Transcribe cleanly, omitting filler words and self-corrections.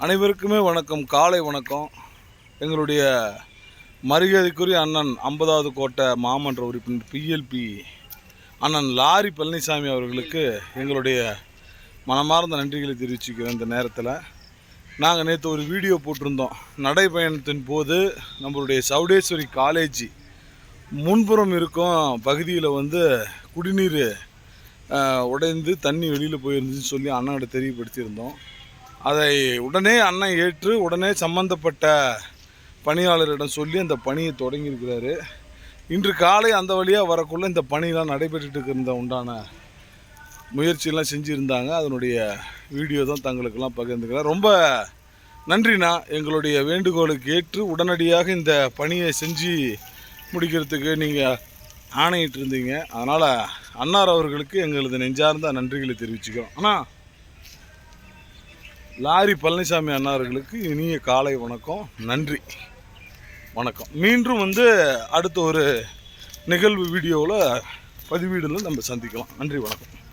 அனைவருக்குமே வணக்கம், காலை வணக்கம். எங்களுடைய மரியாதைக்குரிய அண்ணன் 50வது கோட்டை மாமன்ற உறுப்பினர் பிஎல்பி அண்ணன் லாரி பழனிசாமி அவர்களுக்கு எங்களுடைய மனமார்ந்த நன்றிகளை தெரிவிச்சுக்கிறோம். இந்த நேரத்தில் நாங்கள் நேற்று ஒரு வீடியோ போட்டிருந்தோம். நடைப்பயணத்தின் போது நம்மளுடைய சவுடேஸ்வரி காலேஜ் முன்புறம் இருக்கும் பகுதியில் குடிநீர் உடைந்து தண்ணி வெளியில் போயிருந்துச்சுன்னு சொல்லி அண்ணன்கிட்ட தெரியப்படுத்தியிருந்தோம். அதை உடனே அண்ணன் ஏற்று உடனே சம்பந்தப்பட்ட பணியாளரிடம் சொல்லி அந்த பணியை தொடங்கியிருக்கிறாரு. இன்று காலை அந்த வழியாக வரக்குள்ளே இந்த பணியெலாம் நடைபெற்றுட்டு இருந்த உண்டான முயற்சியெல்லாம் செஞ்சுருந்தாங்க. அதனுடைய வீடியோ தான் தங்களுக்கெல்லாம் பகிர்ந்துக்கிறேன். ரொம்ப நன்றிண்ணா, எங்களுடைய வேண்டுகோளுக்கு ஏற்று உடனடியாக இந்த பணியை செஞ்சு முடிக்கிறதுக்கு நீங்கள் ஆணையிட்டு இருந்தீங்க. அதனால் அன்னார் அவர்களுக்கு எங்களது நெஞ்சார்ந்த நன்றிகளை தெரிவிச்சுக்கிறோம். ஆனால் லாரி பழனிசாமி அண்ணார்களுக்கு இனிய காலை வணக்கம், நன்றி, வணக்கம். மீண்டும் அடுத்த ஒரு நிகழ்வு வீடியோவில் பதிவீடில் நம்ம சந்திக்கலாம். நன்றி, வணக்கம்.